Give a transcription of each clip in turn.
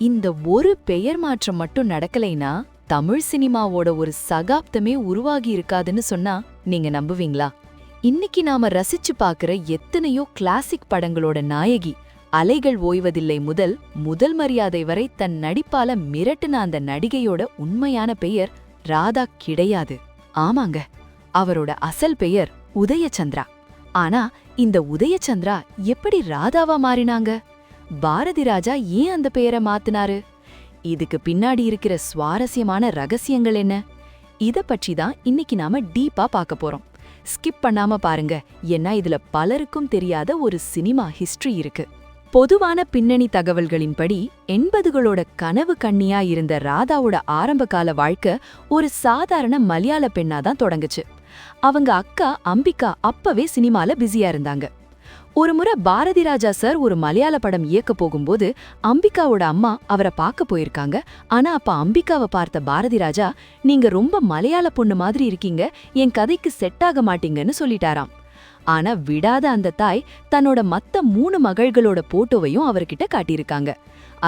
இந்த ஒரு பெயர் மாற்றம் மட்டும் நடக்கலைனா தமிழ் சினிமாவோட ஒரு சகாப்தமே உருவாகி இருக்காதுன்னு சொன்னா நீங்க நம்புவீங்களா? இன்னைக்கு நாம ரசிச்சு பாக்குற எத்தனையோ கிளாசிக் படங்களோட நாயகி, அலைகள் ஓய்வதில்லை முதல் முதல் மரியாதை வரை தன் நடிப்பால மிரட்டுன அந்த நடிகையோட உண்மையான பெயர் ராதா கிடையாது. ஆமாங்க, அவரோட அசல் பெயர் உதயச்சந்திரா. ஆனா இந்த உதயச்சந்திரா எப்படி ராதாவா மாறினாங்க? பாரதி ராஜா ஏன் அந்த பெயரை மாத்தினாரு? இதுக்கு பின்னாடி இருக்கிற சுவாரஸ்யமான ரகசியங்கள் என்ன? இத பற்றி தான் இன்னைக்கு நாம டீப்பா பார்க்க போறோம். ஸ்கிப் பண்ணாம பாருங்க, ஏன்னா இதுல பலருக்கும் தெரியாத ஒரு சினிமா ஹிஸ்டரி இருக்கு. பொதுவான பின்னணி தகவல்களின்படி 80களோட கனவு கண்ணியா இருந்த ராதாவோட ஆரம்பகால வாழ்க்கை ஒரு சாதாரண மலையாள பெண்ணா தான் தொடங்குச்சு. அவங்க அக்கா அம்பிகா அப்பவே சினிமால பிஸியா இருந்தாங்க. ஒருமுறை பாரதி ராஜா சார் ஒரு மலையாள படம் இயக்க போகும்போது அம்பிகாவோட அம்மா அவரை பார்க்க போயிருக்காங்க. ஆனா அப்ப அம்பிகாவை பார்த்த பாரதி ராஜா, நீங்க ரொம்ப மலையாள பொண்ணு மாதிரி இருக்கீங்க, என் கதைக்கு செட் ஆக மாட்டீங்கன்னு சொல்லிட்டாராம். ஆனா விடாத அந்த தாய் தன்னோட மத்த 3 மகள்களோட போட்டோவையும் அவர்கிட்ட காட்டியிருக்காங்க.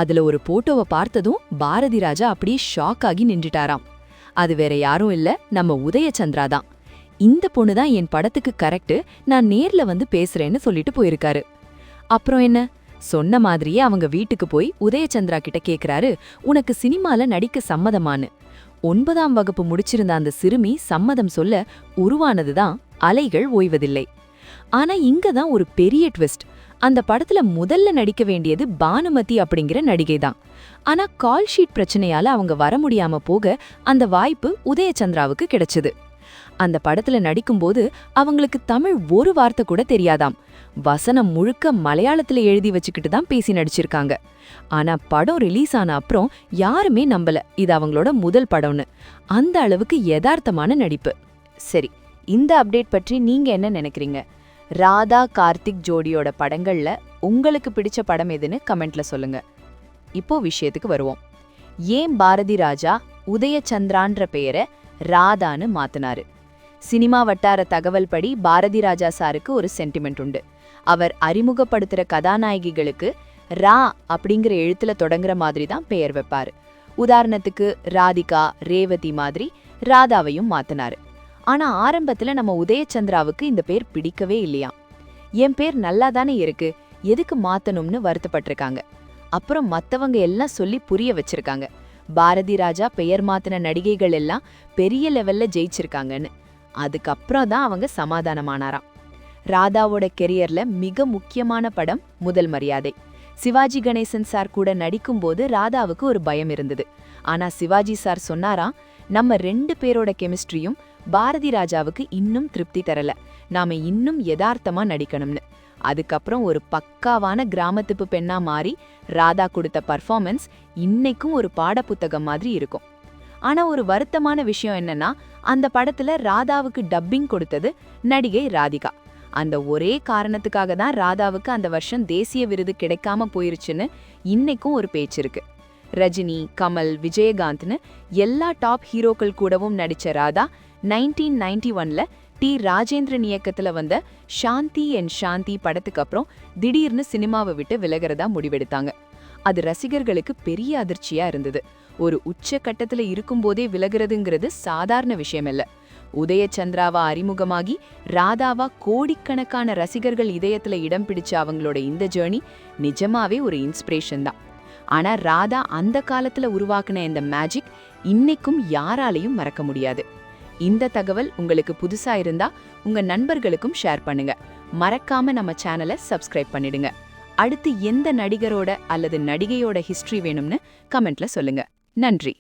அதுல ஒரு போட்டோவை பார்த்ததும் பாரதி ராஜா அப்படியே ஷாக் ஆகி நின்றுட்டாராம். அது வேற யாரும் இல்ல, நம்ம உதயச்சந்திரா தான். இந்த பொண்ணு தான் என் படத்துக்கு கரெக்ட், நான் நேர்ல வந்து பேசுறேன்னு சொல்லிட்டு போயிருக்காரு. அப்புறம் என்ன, சொன்ன மாதிரியே அவங்க வீட்டுக்கு போய் உதயச்சந்திரா கிட்ட கேக்குறாரு, உனக்கு சினிமால நடிக்க சம்மதமானு. 9ஆம் வகுப்பு முடிச்சிருந்த அந்த சிறுமி சம்மதம் சொல்ல உருவானதுதான் அலைகள் ஓய்வதில்லை. ஆனா இங்கதான் ஒரு பெரிய ட்விஸ்ட். அந்த படத்துல முதல்ல நடிக்க வேண்டியது பானுமதி அப்படிங்கிற நடிகை தான். ஆனா கால் ஷீட் பிரச்சனையால அவங்க வர முடியாம போக அந்த வாய்ப்பு உதயச்சந்திராவுக்கு கிடைச்சது. அந்த படத்துல நடிக்கும்போது அவங்களுக்கு தமிழ் ஒரு வார்த்தை கூட தெரியாதாம். வசனம் முழுக்க மலையாளத்துல எழுதி வச்சுக்கிட்டு தான் பேசி நடிச்சிருக்காங்க. ஆனா படம் ரிலீஸ் ஆன அப்புறம் யாருமே நம்பல இது அவங்களோட முதல் படம்னு. அந்த அளவுக்கு யதார்த்தமான நடிப்பு. சரி, இந்த அப்டேட் பற்றி நீங்க என்ன நினைக்கிறீங்க? ராதா கார்த்திக் ஜோடியோட படங்கள்ல உங்களுக்கு பிடிச்ச படம் எதுன்னு கமெண்ட்ல சொல்லுங்க. இப்போ விஷயத்துக்கு வருவோம். ஏன் பாரதி ராஜா உதயச்சந்திரான்ற பெயரை ராதான்னு மாத்தினாரு? சினிமா வட்டார தகவல் படி பாரதி ராஜா சாருக்கு ஒரு சென்டிமெண்ட் உண்டு. அவர் அறிமுகப்படுத்துற கதாநாயகிகளுக்கு ரா அப்படிங்கிற எழுத்துல தொடங்குற மாதிரி தான் பெயர் வைப்பாரு. உதாரணத்துக்கு ராதிகா, ரேவதி மாதிரி ராதாவையும் மாத்தினாரு. ஆனா ஆரம்பத்துல நம்ம உதயச்சந்திராவுக்கு இந்த பேர் பிடிக்கவே இல்லையாம். என் பேர் நல்லா தானே இருக்கு, எதுக்கு மாத்தணும்னு வருத்தப்பட்டிருக்காங்க. அப்புறம் மத்தவங்க எல்லாம் சொல்லி புரிய வச்சிருக்காங்க, பாரதி ராஜா பெயர் மாத்தின நடிகைகள் எல்லாம் பெரிய லெவல்ல ஜெயிச்சிருக்காங்கன்னு. அதுக்கப்புறம் தான் அவங்க சமாதானமானாராம். ராதாவோட கெரியர்ல மிக முக்கியமான படம் முதல் மரியாதை. சிவாஜி கணேசன் சார் கூட நடிக்கும்போது ராதாவுக்கு ஒரு பயம் இருந்தது. ஆனா சிவாஜி சார் சொன்னாராம், நம்ம 2 பேரோட கெமிஸ்ட்ரியும் பாரதி ராஜாவுக்கு இன்னும் திருப்தி தரல, நாம இன்னும் யதார்த்தமா நடிக்கணும்னு. அதுக்கப்புறம் ஒரு பக்காவான கிராமத்துப்பு பெண்ணா மாறி ராதா கொடுத்த பர்ஃபார்மன்ஸ் இன்னைக்கும் ஒரு பாடப்புத்தகம் மாதிரி இருக்கும். ஆனா ஒரு வருத்தமான விஷயம் என்னன்னா, அந்த படத்துல ராதாவுக்கு டப்பிங் கொடுத்தது நடிகை ராதிகா. அந்த ஒரே காரணத்துக்காக தான் ராதாவுக்கு அந்த வருஷம் தேசிய விருது கிடைக்காம போயிருச்சுன்னு இன்னைக்கும் ஒரு பேச்சு இருக்கு. ரஜினி, கமல், விஜயகாந்த்னு எல்லா டாப் ஹீரோக்கள் கூடவும் நடிச்ச ராதா 1991ல டி ராஜேந்திரன் இயக்கத்துல வந்த சாந்தி அண்ட் சாந்தி படத்துக்கு அப்புறம் திடீர்னு சினிமாவை விட்டு விலகிறதா முடிவெடுத்தாங்க. அது ரசிகர்களுக்கு பெரிய அதிர்ச்சியா இருந்தது. ஒரு உச்ச கட்டத்துல இருக்கும்போதே விலகிறதுங்கிறது சாதாரண விஷயம் இல்ல. உதயச்சந்திராவா அறிமுகமாகி ராதாவா கோடிக்கணக்கான ரசிகர்கள் இதயத்துல இடம் பிடிச்ச அவங்களோட இந்த ஜேர்னி நிஜமாவே ஒரு இன்ஸ்பிரேஷன் தான். ஆனா ராதா அந்த காலத்துல உருவாக்குன இந்த மேஜிக் இன்னைக்கும் யாராலையும் மறக்க முடியாது. இந்த தகவல் உங்களுக்கு புதுசா இருந்தா உங்க நண்பர்களுக்கும் ஷேர் பண்ணுங்க. மறக்காம நம்ம சேனலை சப்ஸ்கிரைப் பண்ணிடுங்க. அடுத்து எந்த நடிகரோட அல்லது நடிகையோட ஹிஸ்டரி வேணும்னு கமெண்ட்ல சொல்லுங்க. நன்றி.